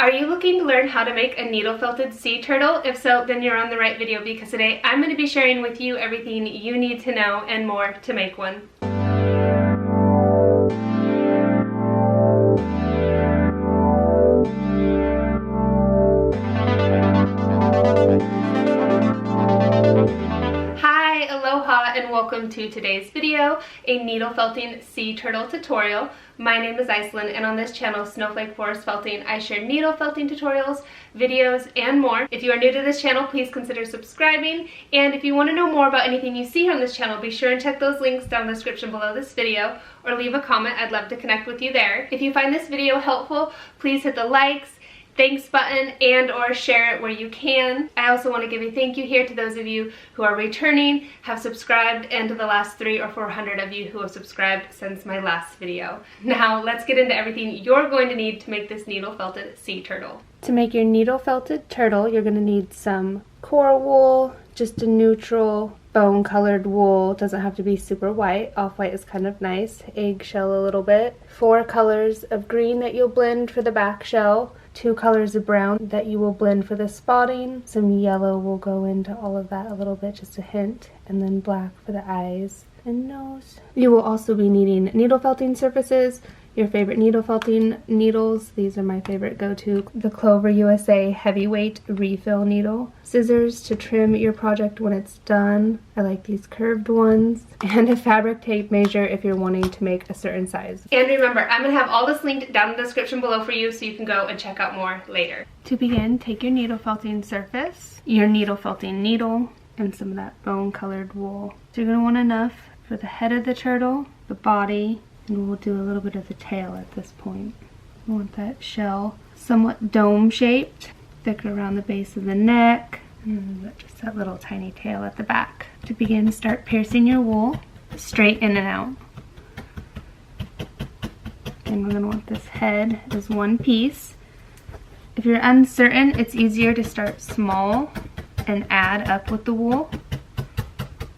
Are you looking to learn how to make a needle felted sea turtle? If so, then you're on the right video, because today I'm going to be sharing with you everything you need to know and more to make one. Hi, aloha, and welcome to today's video, a needle felting sea turtle tutorial. My name is Iceland, and on this channel, Snowflake Forest Felting, I share needle felting tutorials, videos, and more. If you are new to this channel, please consider subscribing, and if you want to know more about anything you see on this channel, be sure and check those links down in the description below this video, or leave a comment. I'd love to connect with you there. If you find this video helpful, please hit the likes, thanks button, and or share it where you can. I also want to give a thank you here to those of you who are returning, have subscribed, and to the last 300 or 400 of you who have subscribed since my last video. Now let's get into everything you're going to need to make this needle felted sea turtle. To make your needle felted turtle, you're going to need some core wool, just a neutral bone colored wool. It doesn't have to be super white. Off-white is kind of nice. Eggshell a little bit. 4 colors of green that you'll blend for the back shell. 2 colors of brown that you will blend for the spotting. Some yellow will go into all of that a little bit, just a hint. And then black for the eyes and nose. You will also be needing needle felting surfaces, your favorite needle felting needles. These are my favorite go-to. The Clover USA Heavyweight Refill Needle. Scissors to trim your project when it's done. I like these curved ones. And a fabric tape measure if you're wanting to make a certain size. And remember, I'm going to have all this linked down in the description below for you, so you can go and check out more later. To begin, take your needle felting surface, your needle felting needle, and some of that bone colored wool. So you're going to want enough for the head of the turtle, the body, and we'll do a little bit of the tail at this point. We want that shell somewhat dome shaped, thicker around the base of the neck, and just that little tiny tail at the back. To begin, start piercing your wool straight in and out. And we're going to want this head as one piece. If you're uncertain, it's easier to start small and add up with the wool.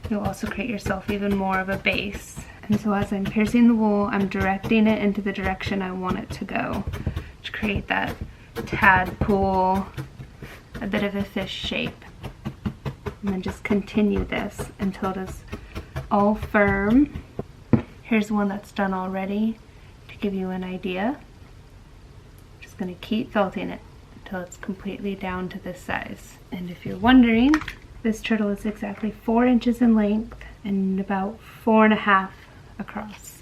You'll also create yourself even more of a base. And so as I'm piercing the wool, I'm directing it into the direction I want it to go to create that tadpole, a bit of a fish shape. And then just continue this until it is all firm. Here's one that's done already to give you an idea. Just going to keep felting it until it's completely down to this size. And if you're wondering, this turtle is exactly 4 inches in length and about 4.5 across.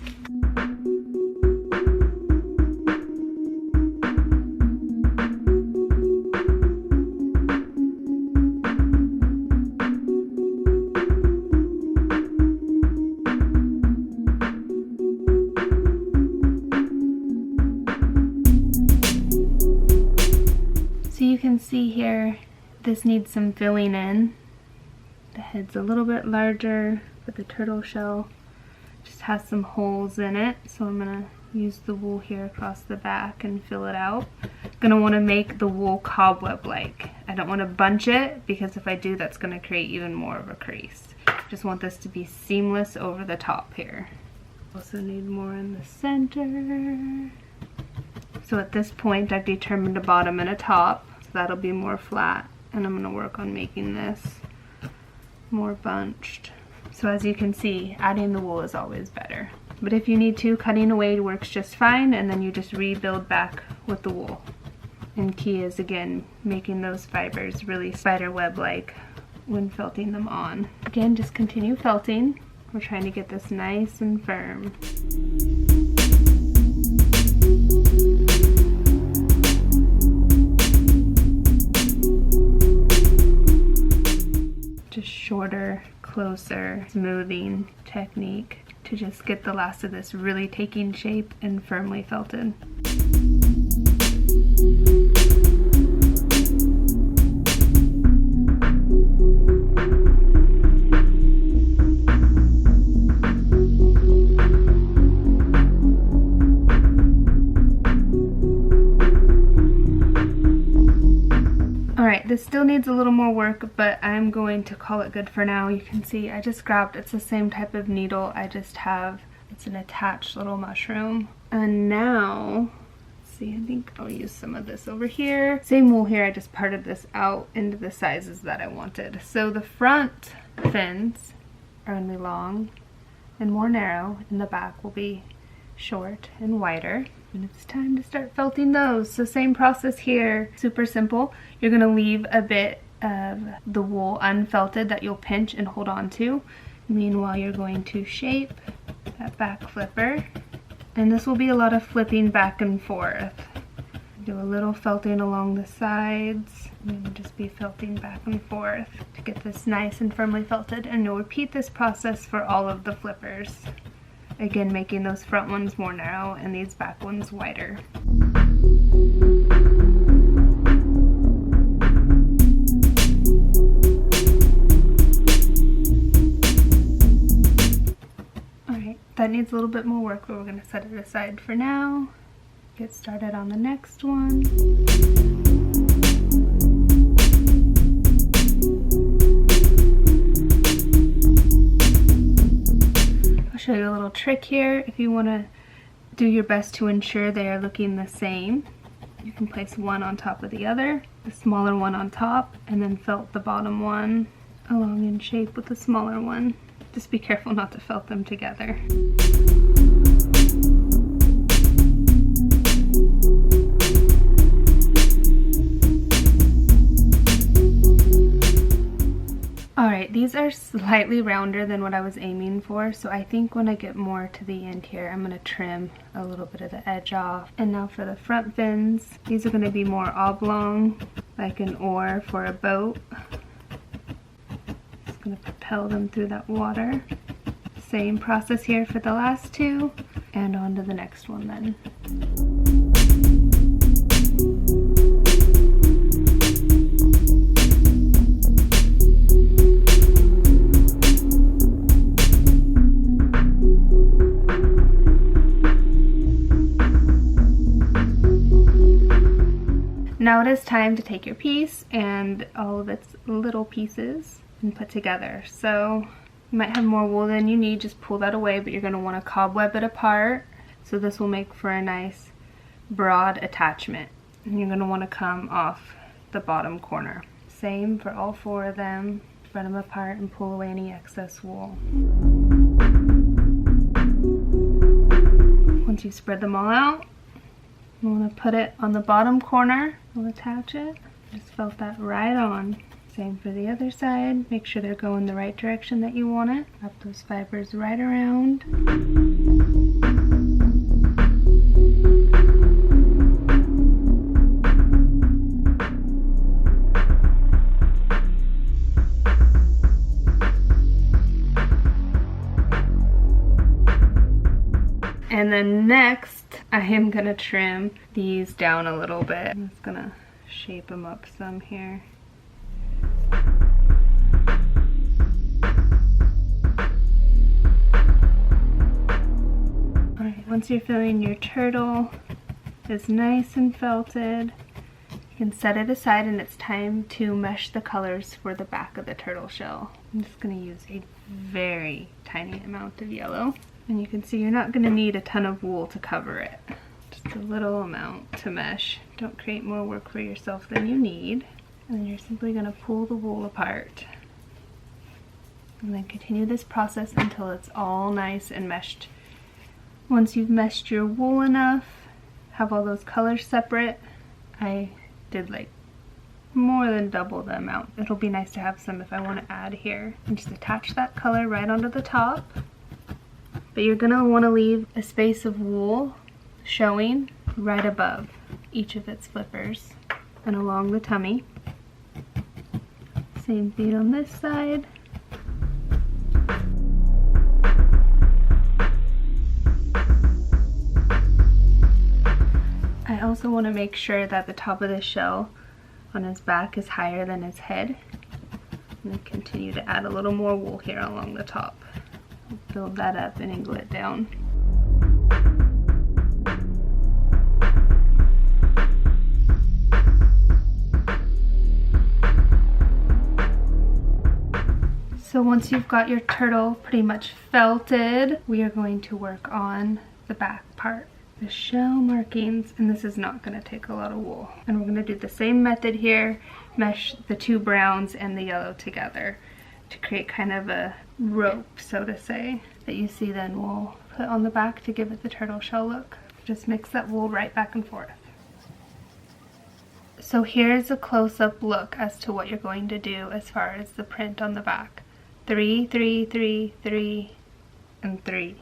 So you can see here, this needs some filling in. The head's a little bit larger, but the turtle shell just has some holes in it, so I'm going to use the wool here across the back and fill it out. I'm going to want to make the wool cobweb-like. I don't want to bunch it, because if I do, that's going to create even more of a crease. Just want this to be seamless over the top here. Also need more in the center. So at this point, I've determined a bottom and a top, so that'll be more flat, and I'm going to work on making this more bunched. So as you can see, adding the wool is always better. But if you need to, cutting away works just fine, and then you just rebuild back with the wool. And key is, again, making those fibers really spider web-like when felting them on. Again, just continue felting. We're trying to get this nice and firm. Just shorter, closer, smoothing technique to just get the last of this really taking shape and firmly felted. Alright, this still needs a little more work, but I'm going to call it good for now. You can see I just grabbed, it's the same type of needle, I just have, it's an attached little mushroom. And now, see, I think I'll use some of this over here. Same wool here, I just parted this out into the sizes that I wanted. So the front fins are going to be long and more narrow, and the back will be short and wider. And it's time to start felting those. So same process here, super simple. You're going to leave a bit of the wool unfelted that you'll pinch and hold on to. Meanwhile, you're going to shape that back flipper. And this will be a lot of flipping back and forth. Do a little felting along the sides, and then just be felting back and forth to get this nice and firmly felted. And you'll repeat this process for all of the flippers. Again, making those front ones more narrow and these back ones wider. Alright, that needs a little bit more work, but we're going to set it aside for now. Get started on the next one. Show you a little trick here. If you want to do your best to ensure they are looking the same, you can place one on top of the other, the smaller one on top, and then felt the bottom one along in shape with the smaller one. Just be careful not to felt them together. Alright, these are slightly rounder than what I was aiming for, so I think when I get more to the end here, I'm going to trim a little bit of the edge off. And now for the front fins, these are going to be more oblong, like an oar for a boat. Just going to propel them through that water. Same process here for the last two, and on to the next one then. Now it is time to take your piece and all of its little pieces and put together. So you might have more wool than you need, just pull that away, but you're going to want to cobweb it apart. So this will make for a nice broad attachment. And you're going to want to come off the bottom corner. Same for all four of them. Spread them apart and pull away any excess wool. Once you've spread them all out, you want to put it on the bottom corner. We'll attach it. Just felt that right on. Same for the other side. Make sure they're going the right direction that you want it. Wrap those fibers right around. And then next, I am going to trim these down a little bit. I'm just going to shape them up some here. Alright, once you're feeling your turtle is nice and felted, you can set it aside, and it's time to mesh the colors for the back of the turtle shell. I'm just going to use a very tiny amount of yellow. And you can see you're not going to need a ton of wool to cover it. Just a little amount to mesh. Don't create more work for yourself than you need. And then you're simply going to pull the wool apart. And then continue this process until it's all nice and meshed. Once you've meshed your wool enough, have all those colors separate. I did like more than double the amount. It'll be nice to have some if I want to add here. And just attach that color right onto the top. But you're going to want to leave a space of wool showing right above each of its flippers and along the tummy. Same thing on this side. I also want to make sure that the top of the shell on his back is higher than his head. And then continue to add a little more wool here along the top. Build that up and angle it down. So once you've got your turtle pretty much felted, we are going to work on the back part. the shell markings, and this is not going to take a lot of wool. And we're going to do the same method here, mesh the two browns and the yellow together to create kind of a rope, so to say, that you see then we'll put on the back to give it the turtle shell look. Just mix that wool right back and forth. So here's a close-up look as to what you're going to do as far as the print on the back. 3, 3, 3, 3, and 3.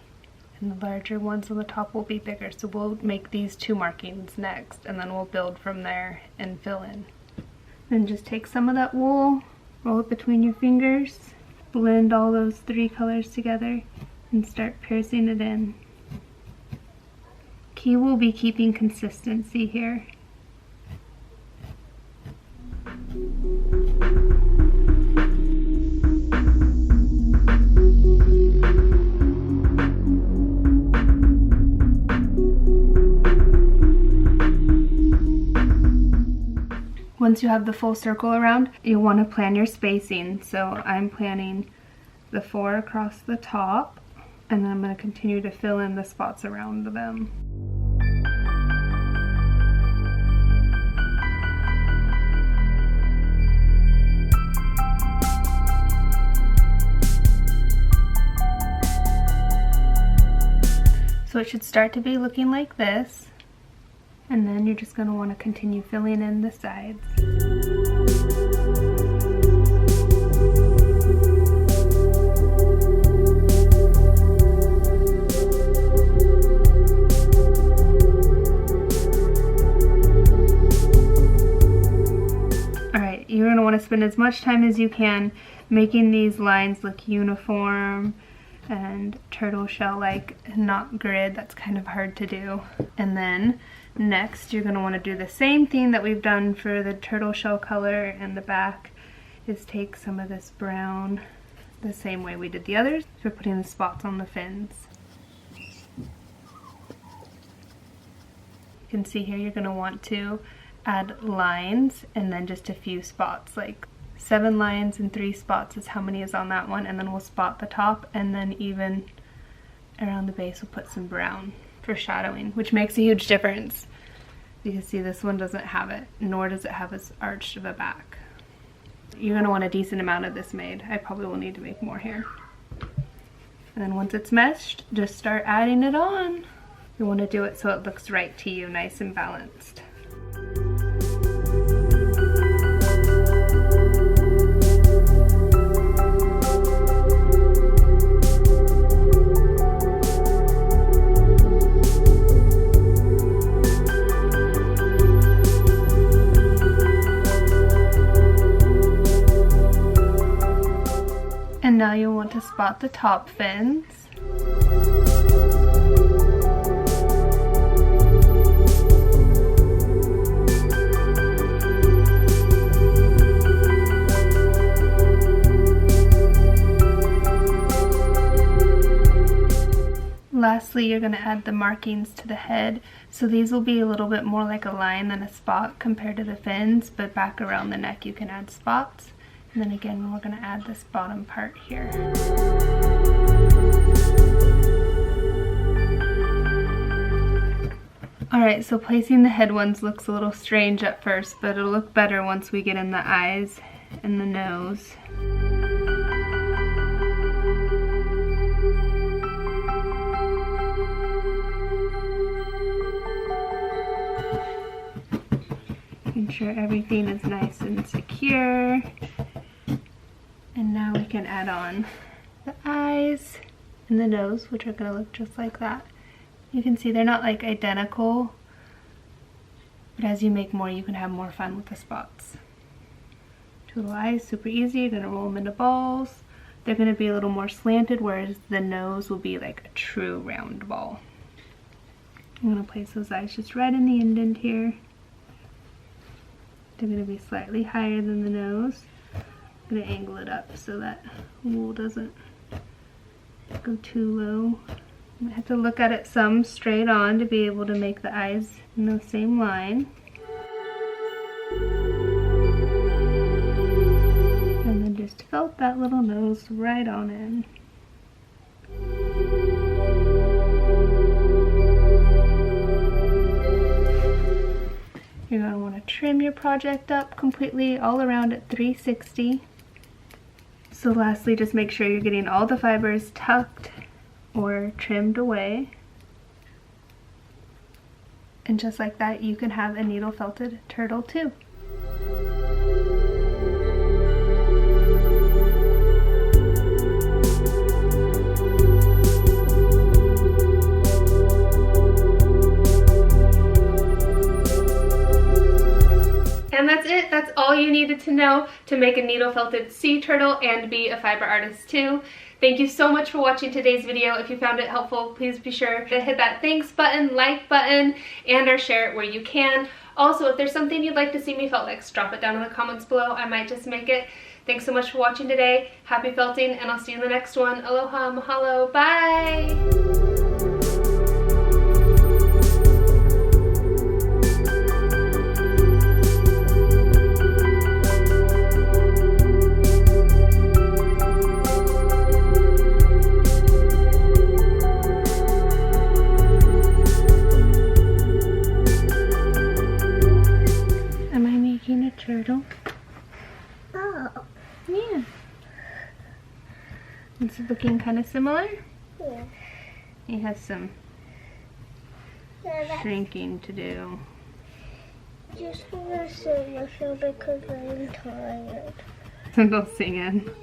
And the larger ones on the top will be bigger, so we'll make these two markings next, and then we'll build from there and fill in. Then just take some of that wool, roll it between your fingers, blend all those three colors together, and start piercing it in. Key will be keeping consistency here. Once you have the full circle around, you want to plan your spacing. So I'm planning the 4 across the top, and then I'm going to continue to fill in the spots around them. So it should start to be looking like this. And then you're just going to want to continue filling in the sides. Alright, you're going to want to spend as much time as you can making these lines look uniform and turtle shell like, not grid. That's kind of hard to do. And then next you're going to want to do the same thing that we've done for the turtle shell color and the back, is take some of this brown the same way we did the others for putting the spots on the fins. You can see here you're going to want to add lines and then just a few spots, like 7 lines and 3 spots is how many is on that one, and then we'll spot the top, and then even around the base we'll put some brown for shadowing, which makes a huge difference. You can see this one doesn't have it, nor does it have as arched of a back. You're going to want a decent amount of this made. I probably will need to make more here. And then once it's meshed, just start adding it on. You want to do it so it looks right to you, nice and balanced. And now you'll want to spot the top fins. Lastly, you're going to add the markings to the head. So these will be a little bit more like a line than a spot compared to the fins, but back around the neck you can add spots. And then again, we're going to add this bottom part here. Alright, so placing the head ones looks a little strange at first, but it'll look better once we get in the eyes and the nose. Making sure everything is nice and secure. And now we can add on the eyes and the nose, which are going to look just like that. You can see they're not like identical, but as you make more, you can have more fun with the spots. 2 little eyes, super easy. You're going to roll them into balls. They're going to be a little more slanted, whereas the nose will be like a true round ball. I'm going to place those eyes just right in the indent here. They're going to be slightly higher than the nose. I'm going to angle it up so that wool doesn't go too low. I have to look at it some straight on to be able to make the eyes in the same line. And then just felt that little nose right on in. You're going to want to trim your project up completely all around at 360. So lastly, just make sure you're getting all the fibers tucked or trimmed away. And just like that, you can have a needle felted turtle too. And that's it. That's all you needed to know to make a needle felted sea turtle and be a fiber artist too. Thank you so much for watching today's video. If you found it helpful, please be sure to hit that thanks button, like button, and or share it where you can. Also, if there's something you'd like to see me felt next, drop it down in the comments below. I might just make it. Thanks so much for watching today. Happy felting, and I'll see you in the next one. Aloha, mahalo, bye! Turtle. Oh. Yeah. It's looking kind of similar. Yeah. He has some shrinking to do. Just gonna sing a show because I'm tired. Go sing it.